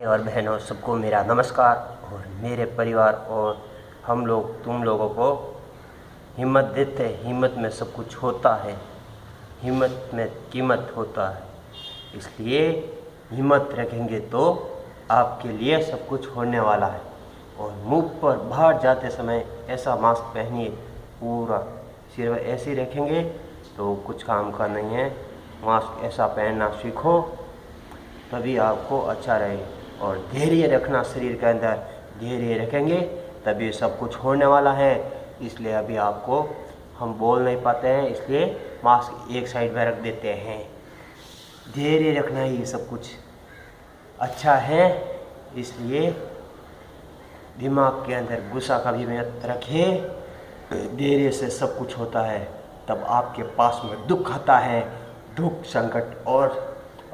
और बहनों सबको मेरा नमस्कार। और मेरे परिवार और हम लोग तुम लोगों को हिम्मत देते हैं। हिम्मत में सब कुछ होता है, हिम्मत में कीमत होता है। इसलिए हिम्मत रखेंगे तो आपके लिए सब कुछ होने वाला है। और मुंह पर बाहर जाते समय ऐसा मास्क पहनिए, पूरा सिर्फ ऐसे ही रखेंगे तो कुछ काम का नहीं है। मास्क ऐसा पहनना सीखो, तभी आपको अच्छा रहे। और धैर्य रखना, शरीर के अंदर धैर्य रखेंगे तभी सब कुछ होने वाला है। इसलिए अभी आपको हम बोल नहीं पाते हैं, इसलिए मास्क एक साइड में रख देते हैं। धैर्य रखना ही सब कुछ अच्छा है। इसलिए दिमाग के अंदर गुस्सा कभी मत रखे, धैर्य से सब कुछ होता है। तब आपके पास में दुख आता है, दुख, संकट और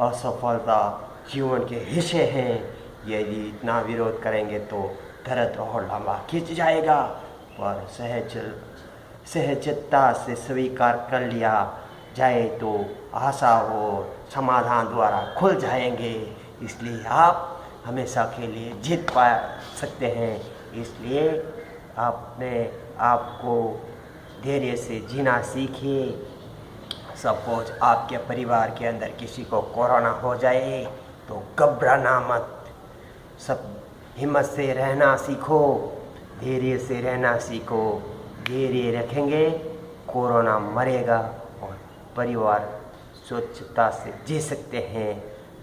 असफलता जीवन के हिस्से हैं। यदि इतना विरोध करेंगे तो दर्द और लंबा खिंच जाएगा, पर सहजता से स्वीकार कर लिया जाए तो आशा और समाधान द्वारा खुल जाएंगे। इसलिए आप हमेशा के लिए जीत पा सकते हैं। इसलिए अपने आप को धैर्य से जीना सीखिए। सपोज आपके परिवार के अंदर किसी को कोरोना हो जाए तो घबराना मत, सब हिम्मत से रहना सीखो, धैर्य से रहना सीखो। धैर्य रखेंगे कोरोना मरेगा और परिवार स्वच्छता से जी सकते हैं।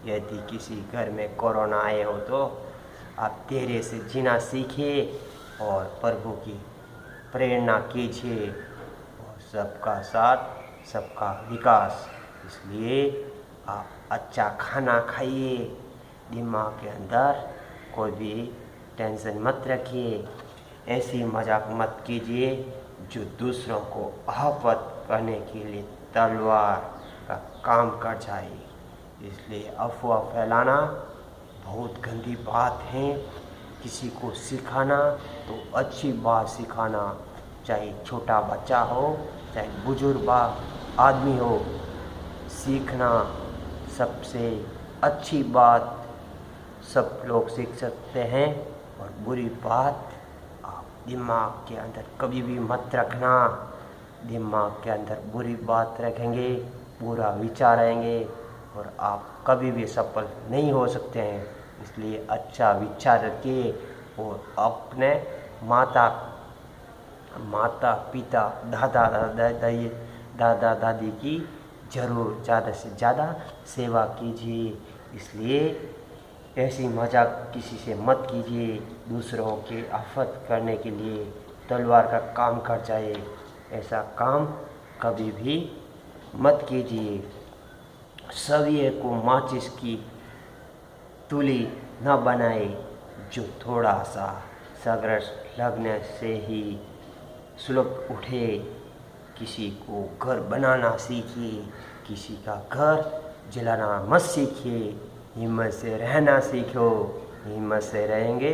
यदि किसी घर में कोरोना आए हो तो आप धैर्य से जीना सीखिए और प्रभु की प्रेरणा कीजिए। और सबका साथ सबका विकास। इसलिए आप अच्छा खाना खाइए, दिमाग के अंदर कोई भी टेंशन मत रखिए, ऐसी मजाक मत कीजिए जो दूसरों को आहत करने के लिए तलवार का काम कर जाए। इसलिए अफवाह फैलाना बहुत गंदी बात है। किसी को सिखाना तो अच्छी बात सिखाना, चाहे छोटा बच्चा हो चाहे बुजुर्ग आदमी हो। सीखना सबसे अच्छी बात सब लोग सीख सकते हैं। और बुरी बात आप दिमाग के अंदर कभी भी मत रखना। दिमाग के अंदर बुरी बात रखेंगे, बुरा विचार आएंगे और आप कभी भी सफल नहीं हो सकते हैं। इसलिए अच्छा विचार रखिए और अपने माता पिता, दादा दादी की ज़रूर ज़्यादा से ज़्यादा सेवा कीजिए। इसलिए ऐसी मजाक किसी से मत कीजिए, दूसरों की आफत करने के लिए तलवार का काम कर जाए, ऐसा काम कभी भी मत कीजिए। सभी को माचिस की तुली न बनाए जो थोड़ा सा संघर्ष लगने से ही सुलग उठे। किसी को घर बनाना सीखिए, किसी का घर जलाना मत सीखिए। हिम्मत से रहना सीखो, हिम्मत से रहेंगे,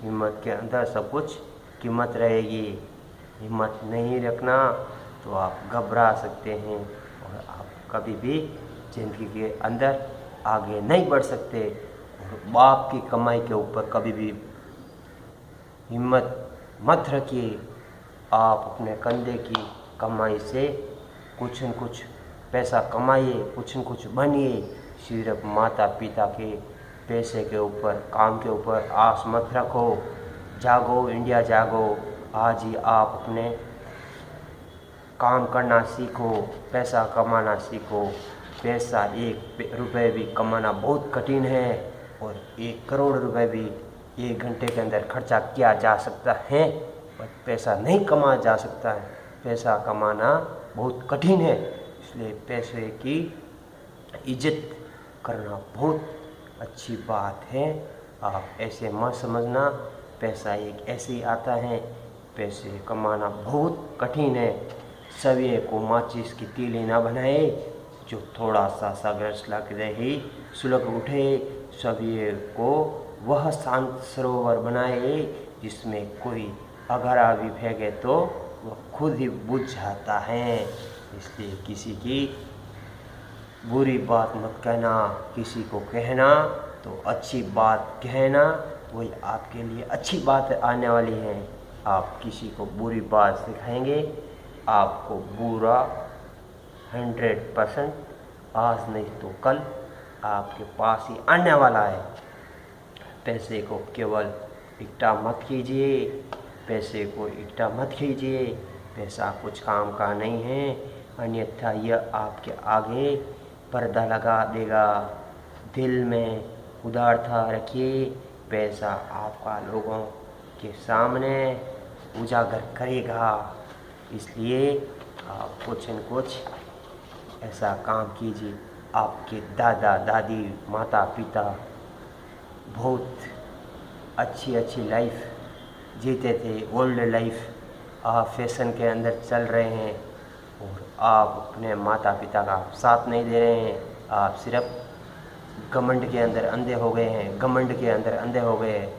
हिम्मत के अंदर सब कुछ कीमत रहेगी। हिम्मत नहीं रखना तो आप घबरा सकते हैं और आप कभी भी ज़िंदगी के अंदर आगे नहीं बढ़ सकते। और बाप की कमाई के ऊपर कभी भी हिम्मत मत रखिए। आप अपने कंधे की कमाई से कुछ न कुछ पैसा कमाइए, कुछ न कुछ बनिए। सिर्फ माता पिता के पैसे के ऊपर, काम के ऊपर आस मत रखो। जागो इंडिया जागो। आज ही आप अपने काम करना सीखो, पैसा कमाना सीखो। पैसा 1 रुपये भी कमाना बहुत कठिन है और 1 करोड़ रुपए भी 1 घंटे के अंदर खर्चा किया जा सकता है, पर पैसा नहीं कमाया जा सकता है। पैसा कमाना बहुत कठिन है। इसलिए पैसे की इज्जत करना बहुत अच्छी बात है। आप ऐसे मत समझना पैसा एक ऐसे ही आता है, पैसे कमाना बहुत कठिन है। सभी को माचिस की तीली ना बनाए जो थोड़ा सा संघर्ष लगते ही सुलग उठे। सभी को वह शांत सरोवर बनाए जिसमें कोई अगरा भी फेंके तो वह खुद ही बुझ जाता है। इसलिए किसी की बुरी बात मत कहना, किसी को कहना तो अच्छी बात कहना वही आपके लिए अच्छी बात आने वाली है। आप किसी को बुरी बात सिखाएंगे, आपको बुरा 100% आज नहीं तो कल आपके पास ही आने वाला है। पैसे को केवल इकट्ठा मत कीजिए, पैसे को इकट्ठा मत कीजिए, पैसा कुछ काम का नहीं है, अन्यथा यह आपके आगे पर्दा लगा देगा। दिल में उदारता रखिए, पैसा आपका लोगों के सामने उजागर करेगा। इसलिए आप कुछ न कुछ ऐसा काम कीजिए। आपके दादा दादी माता पिता बहुत अच्छी लाइफ जीते थे, ओल्ड लाइफ। आप फैशन के अंदर चल रहे हैं और आप अपने माता पिता का साथ नहीं दे रहे हैं। आप सिर्फ घमंड के अंदर अंधे हो गए हैं, घमंड के अंदर अंधे हो गए हैं।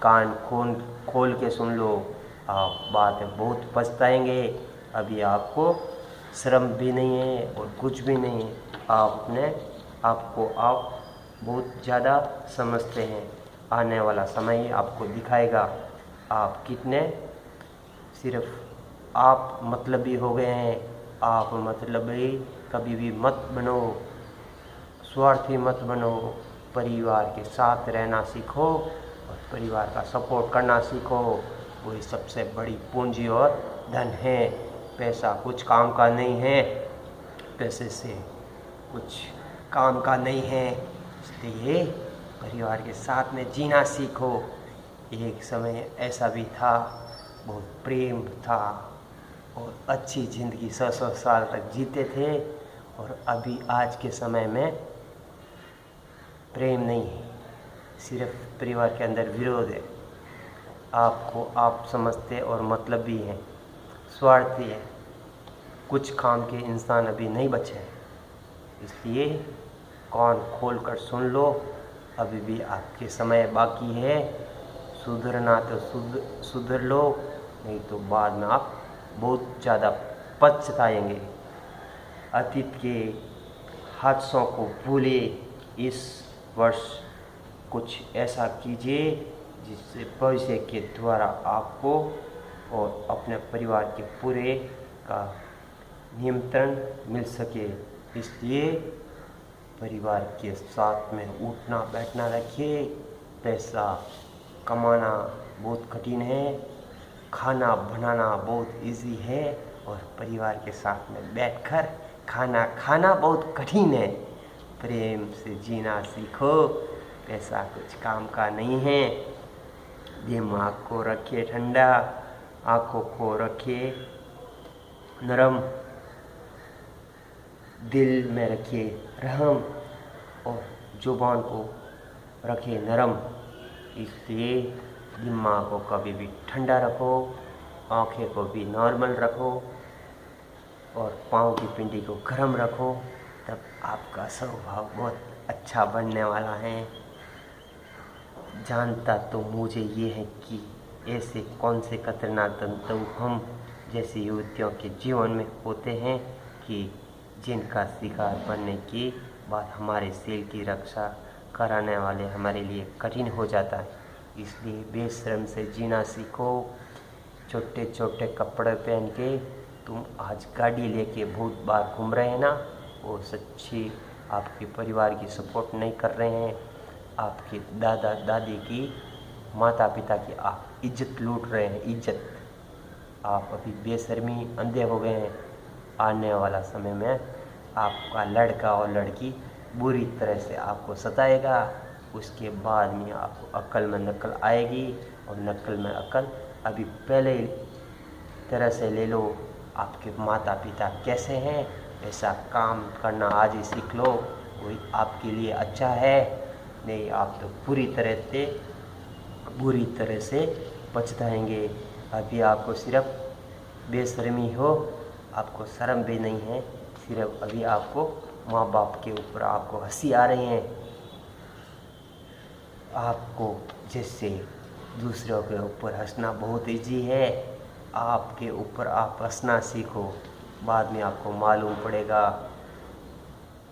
कान खोल के सुन लो, आप बात बहुत पछताएंगे। अभी आपको शर्म भी नहीं है और कुछ भी नहीं है। आप अपने आपको आप बहुत ज़्यादा समझते हैं। आने वाला समय ही आपको दिखाएगा आप कितने सिर्फ आप मतलबी हो गए हैं। आप मतलबी कभी भी मत बनो, स्वार्थी मत बनो। परिवार के साथ रहना सीखो और परिवार का सपोर्ट करना सीखो। वही सबसे बड़ी पूंजी और धन है। पैसा कुछ काम का नहीं है, पैसे से कुछ काम का नहीं है। इसलिए परिवार के साथ में जीना सीखो। एक समय ऐसा भी था, बहुत प्रेम था और अच्छी ज़िंदगी 100 साल तक जीते थे। और अभी आज के समय में प्रेम नहीं है, सिर्फ परिवार के अंदर विरोध है। आपको आप समझते और मतलब भी हैं, स्वार्थी है। कुछ काम के इंसान अभी नहीं बचे हैं। इसलिए कान खोल कर सुन लो, अभी भी आपके समय बाकी है। सुधरना तो सुधर लो, नहीं तो बाद में आप बहुत ज़्यादा पछताएंगे। अतीत के हादसों को भूलिए। इस वर्ष कुछ ऐसा कीजिए जिससे भविष्य के द्वारा आपको और अपने परिवार के पूरे का नियंत्रण मिल सके। इसलिए परिवार के साथ में उठना बैठना रखिए। पैसा कमाना बहुत कठिन है, खाना बनाना बहुत इजी है और परिवार के साथ में बैठकर खाना खाना बहुत कठिन है। प्रेम से जीना सीखो। पैसा कुछ काम का नहीं है। दिमाग को रखिए ठंडा, आँखों को रखिए नरम, दिल में रखिए रहम और जुबान को रखिए नरम। इसलिए दिमाग को कभी भी ठंडा रखो, आँखें को भी नॉर्मल रखो और पाँव की पिंडी को गर्म रखो। तब आपका स्वभाव बहुत अच्छा बनने वाला है। जानता तो मुझे ये है कि ऐसे कौन से खतरनाक तंतु हम जैसी युवतियों के जीवन में होते हैं कि जिनका शिकार बनने के बाद हमारे सेल की रक्षा कराने वाले हमारे लिए कठिन हो जाता है। इसलिए बेशर्म से जीना सीखो। छोटे छोटे कपड़े पहन के तुम आज गाड़ी लेके बहुत बार घूम रहे हैं ना, वो सच्ची आपके परिवार की सपोर्ट नहीं कर रहे हैं। आपके दादा दादी की, माता पिता की आप इज्जत लूट रहे हैं। इज्जत आप अभी बेशर्मी अंधे हो गए हैं। आने वाला समय में आपका लड़का और लड़की बुरी तरह से आपको सताएगा। उसके बाद में आपको अक्ल में नकल आएगी और नकल में अक्ल अभी पहले तरह से ले लो। आपके माता पिता कैसे हैं, ऐसा काम करना आज ही सीख लो, वही आपके लिए अच्छा है। नहीं आप तो बुरी तरह से पछताएंगे। अभी आपको सिर्फ बेशर्मी हो, आपको शर्म भी नहीं है। सिर्फ अभी आपको माँ बाप के ऊपर आपको हंसी आ रही है। आपको जैसे दूसरों के ऊपर हंसना बहुत ईजी है, आपके ऊपर आप हंसना सीखो। बाद में आपको मालूम पड़ेगा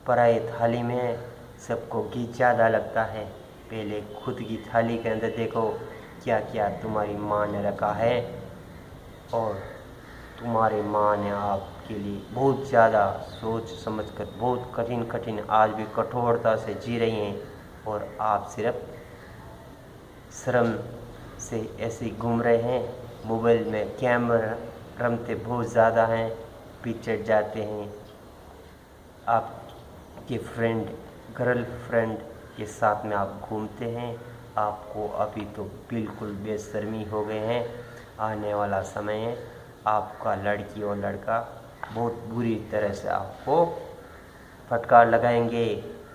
पराई थाली में सबको घी ज़्यादा लगता है, पहले खुद की थाली के अंदर देखो क्या क्या तुम्हारी माँ ने रखा है, और तुम्हारी माँ ने आपके लिए बहुत ज़्यादा सोच समझकर बहुत कठिन कठिन आज भी कठोरता से जी रही हैं, और आप सिर्फ शर्म से ऐसे घूम रहे हैं। मोबाइल में कैमरा रमते बहुत ज़्यादा हैं, पिक्चर जाते हैं, आपके फ्रेंड गर्लफ्रेंड के साथ में आप घूमते हैं। आपको अभी तो बिल्कुल बेशर्मी हो गए हैं। आने वाला समय है, आपका लड़की और लड़का बहुत बुरी तरह से आपको फटकार लगाएंगे,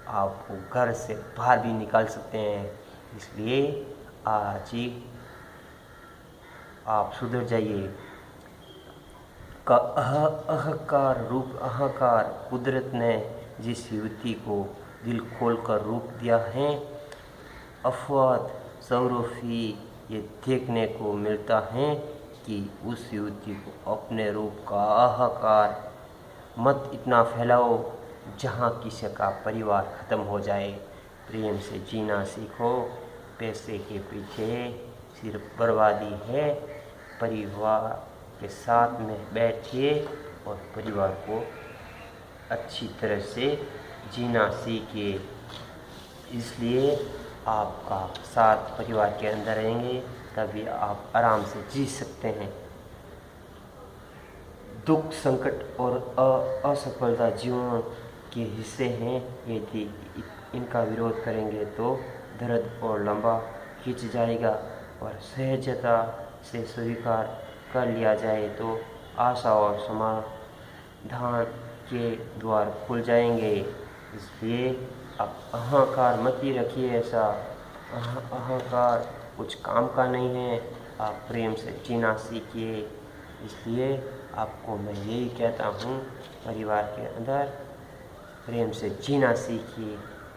आपको घर से बाहर भी निकाल सकते हैं। इसलिए आज ही आप सुधर जाइए। का अहंकार रूप अहंकार कुदरत ने जिस युवती को दिल खोलकर रूप दिया है, अफवाद सौरफी ये देखने को मिलता है कि उस युवती को अपने रूप का अहंकार मत इतना फैलाओ जहाँ किसी का परिवार ख़त्म हो जाए। प्रेम से जीना सीखो, पैसे के पीछे सिर्फ बर्बादी है। परिवार के साथ में बैठिए और परिवार को अच्छी तरह से जीना सीखिए। इसलिए आपका साथ परिवार के अंदर रहेंगे तभी आप आराम से जी सकते हैं। दुख संकट और असफलता जीवन के हिस्से हैं। यदि इनका विरोध करेंगे तो दर्द और लंबा खींच जाएगा, और सहजता से स्वीकार कर लिया जाए तो आशा और समाधान के द्वार खुल जाएंगे। इसलिए आप अहंकार मत ही रखिए। ऐसा अहंकार कुछ काम का नहीं है। आप प्रेम से जीना सीखिए। इसलिए आपको मैं यही कहता हूँ, परिवार के अंदर प्रेम से जीना सीखिए,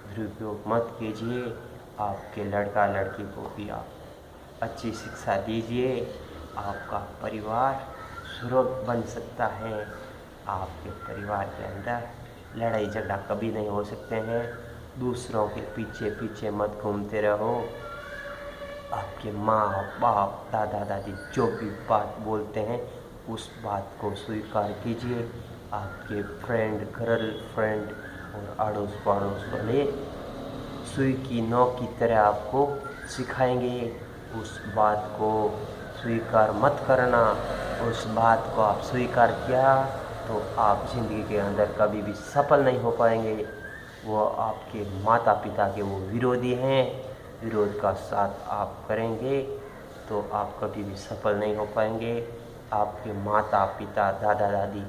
दुरुपयोग मत कीजिए। आपके लड़का लड़की को भी आप अच्छी शिक्षा दीजिए। आपका परिवार सुरक्षित बन सकता है। आपके परिवार के अंदर लड़ाई झगड़ा कभी नहीं हो सकते हैं। दूसरों के पीछे पीछे मत घूमते रहो। आपके माँ बाप दादा दादी जो भी बात बोलते हैं उस बात को स्वीकार कीजिए। आपके फ्रेंड गर्लफ्रेंड और अड़ोस पड़ोस वाले सुई की नोक की तरह आपको सिखाएंगे। उस बात को स्वीकार मत करना। उस बात को आप स्वीकार किया तो आप ज़िंदगी के अंदर कभी भी सफल नहीं हो पाएंगे। वो आपके माता पिता के वो विरोधी हैं। विरोध का साथ आप करेंगे तो आप कभी भी सफल नहीं हो पाएंगे। आपके माता पिता दादा दादी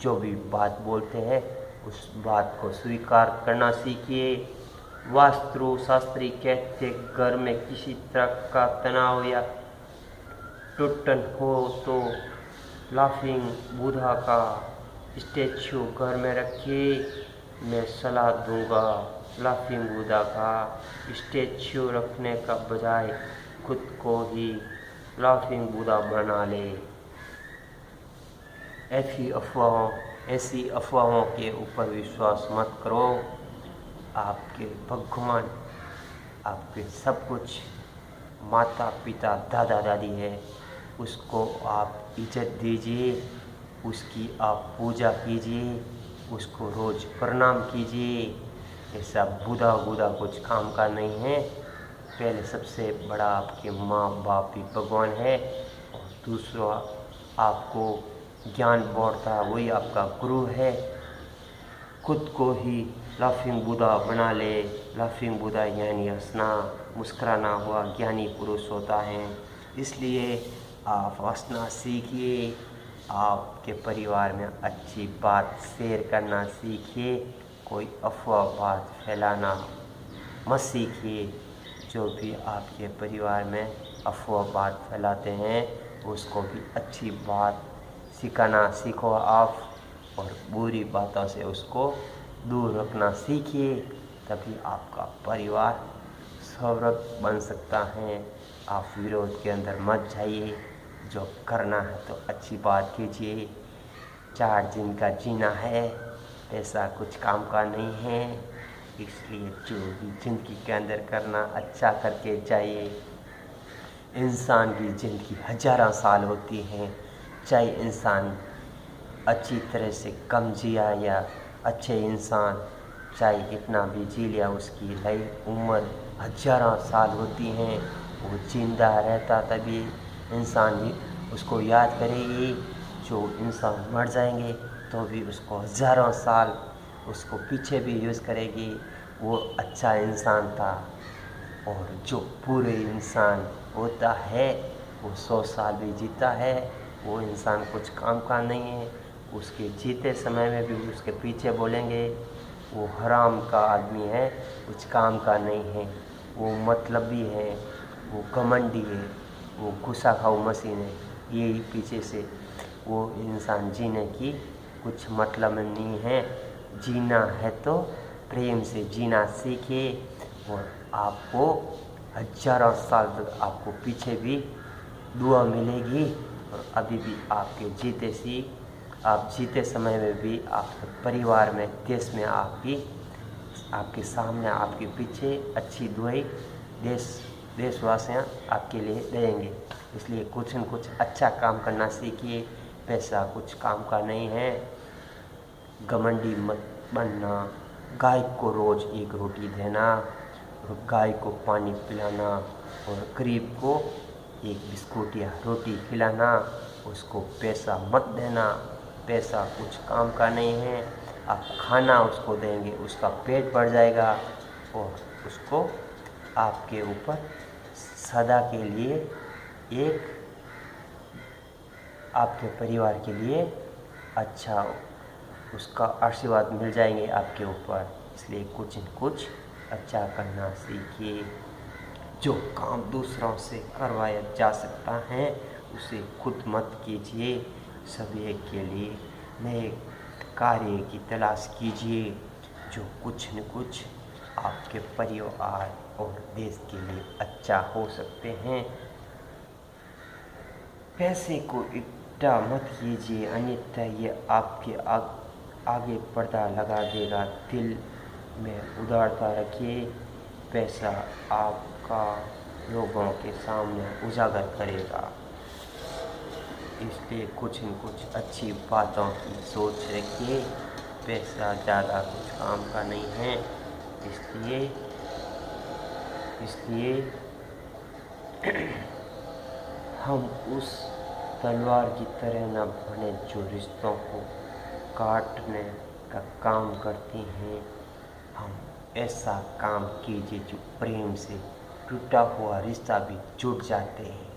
जो भी बात बोलते हैं उस बात को स्वीकार करना सीखिए। वास्तु शास्त्री कहते घर में किसी तरह का तनाव या टूटन हो तो लाफिंग बुद्धा का स्टैचू घर में रखिए। मैं सलाह दूंगा लाफिंग बुद्धा का स्टैचू रखने का बजाय खुद को ही लाफिंग बुद्धा बना ले। ऐसी अफवाहों के ऊपर विश्वास मत करो। आपके भगवान आपके सब कुछ माता पिता दादा दादी है, उसको आप इज्जत दीजिए, उसकी आप पूजा कीजिए, उसको रोज़ प्रणाम कीजिए। ऐसा बुधा बुधा कुछ काम का नहीं है। पहले सबसे बड़ा आपके माँ बाप ही भगवान है, और दूसरा आपको ज्ञान बांटता है वही आपका गुरु है। खुद को ही लाफिंग बुद्धा बना ले। लाफिंग बुद्धा यानी हंसना मुस्कुराना हुआ ज्ञानी पुरुष होता है। इसलिए आप हंसना सीखिए। आपके परिवार में अच्छी बात शेयर करना सीखिए। कोई अफवाह बात फैलाना मत सीखिए। जो भी आपके परिवार में अफवाह बात फैलाते हैं उसको भी अच्छी बात सिखाना सीखो आप, और बुरी बातों से उसको दूर रखना सीखिए। तभी आपका परिवार सुरक्षित बन सकता है। आप विरोध के अंदर मत जाइए। जो करना है तो अच्छी बात कीजिए। 4 दिन का जीना है, ऐसा कुछ काम का नहीं है। इसलिए जो भी ज़िंदगी के अंदर करना अच्छा करके जाइए। इंसान की ज़िंदगी हज़ारों साल होती हैं, चाहे इंसान अच्छी तरह से कम जिया या अच्छे इंसान चाहे कितना भी जी लिया, उसकी लाइफ उम्र हज़ारों साल होती हैं। वो जिंदा रहता तभी इंसान भी उसको याद करेगी। जो इंसान मर जाएंगे तो भी उसको हज़ारों साल उसको पीछे भी यूज़ करेगी, वो अच्छा इंसान था। और जो पूरे इंसान होता है वो 100 साल भी जीता है, वो इंसान कुछ काम का नहीं है। उसके जीते समय में भी उसके पीछे बोलेंगे वो हराम का आदमी है, कुछ काम का नहीं है, वो मतलबी है, वो घमंडी है, वो गुस्सा खाऊ मशीन है। यही पीछे से वो इंसान जीने की कुछ मतलब नहीं है। जीना है तो प्रेम से जीना सीखिए और आपको हज़ारों साल तक आपको पीछे भी दुआ मिलेगी। और अभी भी आपके जीते सी आप जीते समय में भी आपके परिवार में, देश में आपके सामने, आपके पीछे अच्छी दुआई देशवासियाँ आपके लिए देंगे। इसलिए कुछ न कुछ अच्छा काम करना सीखिए। पैसा कुछ काम का नहीं है। घमंडी मत बनना। गाय को रोज़ एक रोटी देना और गाय को पानी पिलाना और गरीब को एक बिस्कुट या रोटी खिलाना। उसको पैसा मत देना, पैसा कुछ काम का नहीं है। आप खाना उसको देंगे, उसका पेट भर जाएगा और उसको आपके ऊपर सदा के लिए एक आपके परिवार के लिए अच्छा उसका आशीर्वाद मिल जाएंगे आपके ऊपर। इसलिए कुछ न कुछ अच्छा करना सीखिए। जो काम दूसरों से करवाया जा सकता है उसे खुद मत कीजिए। सभी के लिए नए कार्य की तलाश कीजिए जो कुछ न कुछ आपके परिवार और देश के लिए अच्छा हो सकते हैं। पैसे को इकट्ठा मत कीजिए, अन्यथा ये आपके आगे पर्दा लगा देगा। दिल में उदारता रखिए। पैसा आपका लोगों के सामने उजागर करेगा। इसलिए कुछ न कुछ अच्छी बातों की सोच रखिए। पैसा ज़्यादा कुछ काम का नहीं है। इसलिए हम उस तलवार की तरह न बने जो रिश्तों को काटने का काम करती हैं। हम ऐसा काम कीजिए जो प्रेम से टूटा हुआ रिश्ता भी जुड़ जाते हैं।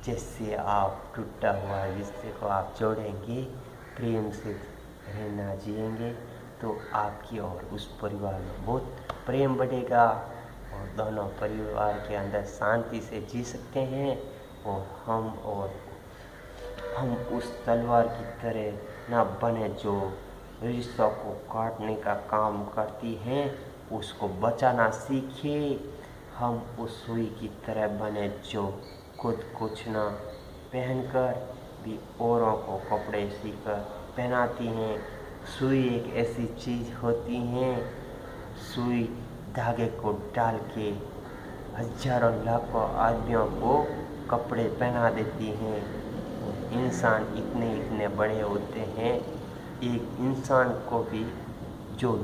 जैसे आप टूटा हुआ रिश्ते को आप जोड़ेंगे, प्रेम से रहना जिएंगे तो आपकी और उस परिवार में बहुत प्रेम बढ़ेगा और दोनों परिवार के अंदर शांति से जी सकते हैं। और हम उस तलवार की तरह ना बने जो रिश्तों को काटने का काम करती हैं, उसको बचाना सीखिए। हम उस सुई की तरह बने जो खुद कुछ ना पहनकर भी औरों को कपड़े सीकर पहनाती हैं। सुई एक ऐसी चीज़ होती है, सुई धागे को डाल के हजारों लाखों आदमियों को कपड़े पहना देती हैं। इंसान इतने इतने बड़े होते हैं, एक इंसान को भी जो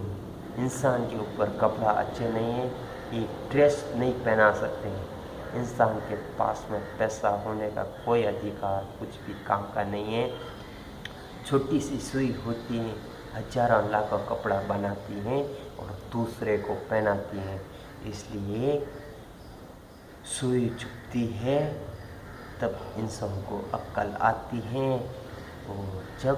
इंसान के ऊपर कपड़ा अच्छे नहीं है, एक ड्रेस नहीं पहना सकते हैं। इंसान के पास में पैसा होने का कोई अधिकार कुछ भी काम का नहीं है। छोटी सी सुई होती है, हजारों लाखों कपड़ा बनाती हैं और दूसरे को पहनाती हैं। इसलिए सुई चुभती है तब इंसान को अक्ल आती है। और जब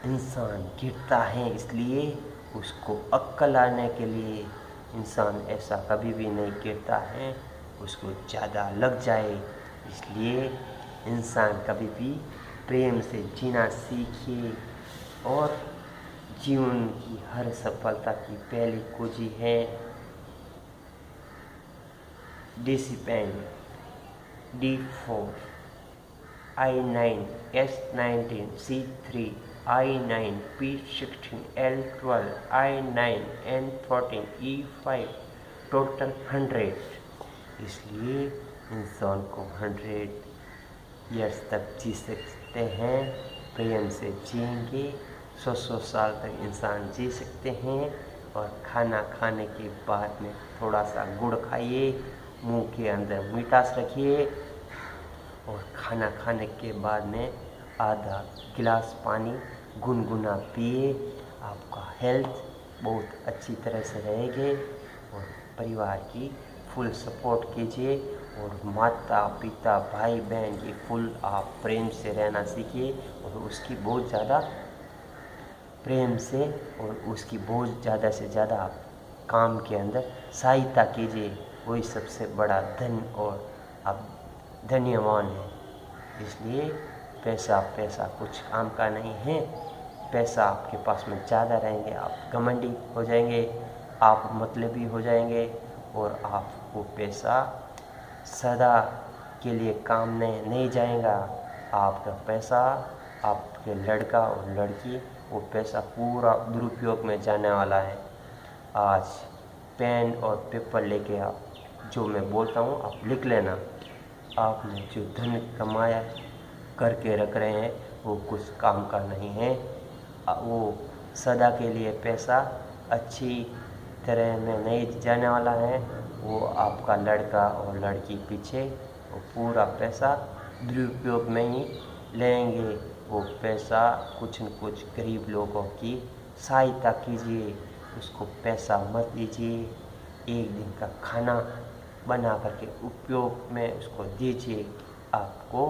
इंसान गिरता है, इसलिए उसको अक्ल आने के लिए इंसान ऐसा कभी भी नहीं गिरता है, उसको ज़्यादा लग जाए। इसलिए इंसान कभी भी प्रेम से जीना सीखे। और जीवन की हर सफलता की पहली कुंजी है discipline. D4 I9 S19 C3 I9, P16, L12, I9, N14, E5, total 100। इसलिए इंसान को 100 ईयर्स तक जी सकते हैं, प्रेम से जिएंगे। 100 साल तक इंसान जी सकते हैं। और खाना खाने के बाद में थोड़ा सा गुड़ खाइए, मुंह के अंदर मिठास रखिए, और खाना खाने के बाद में आधा गिलास पानी गुनगुना पिए। आपका हेल्थ बहुत अच्छी तरह से रहेगी। और परिवार की फुल सपोर्ट कीजिए, और माता पिता भाई बहन की फुल आप प्रेम से रहना सीखिए, और उसकी बहुत ज़्यादा प्रेम से और उसकी बहुत ज़्यादा से ज़्यादा आप काम के अंदर सहायता कीजिए। वही सबसे बड़ा धन और आप धन्यवान हैं। इसलिए पैसा कुछ काम का नहीं है। पैसा आपके पास में ज़्यादा रहेंगे, आप घमंडी हो जाएंगे, आप मतलबी हो जाएंगे, और आपको पैसा सदा के लिए काम में नहीं जाएगा। आपका पैसा, आपके लड़का और लड़की, वो पैसा पूरा दुरुपयोग में जाने वाला है। आज पेन और पेपर लेके आप जो मैं बोलता हूँ आप लिख लेना। आपने जो धन कमाया करके रख रहे हैं वो कुछ काम का नहीं है। वो सदा के लिए पैसा अच्छी तरह में नहीं जाने वाला है। वो आपका लड़का और लड़की पीछे वो पूरा पैसा दुरुपयोग में ही लेंगे। वो पैसा कुछ न कुछ गरीब लोगों की सहायता कीजिए, उसको पैसा मत दीजिए। एक दिन का खाना बना करके उपयोग में उसको दीजिए। आपको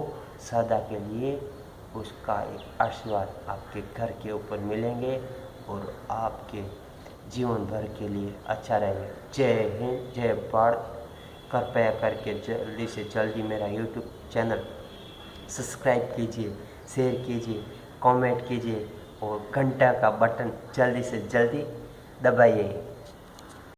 सदा के लिए उसका एक आशीर्वाद आपके घर के ऊपर मिलेंगे, और आपके जीवन भर के लिए अच्छा रहेगा। जय हिंद, जय भारत। कृपया करके जल्दी से जल्दी मेरा यूट्यूब चैनल सब्सक्राइब कीजिए, शेयर कीजिए, कमेंट कीजिए, और घंटा का बटन जल्दी से जल्दी दबाइए।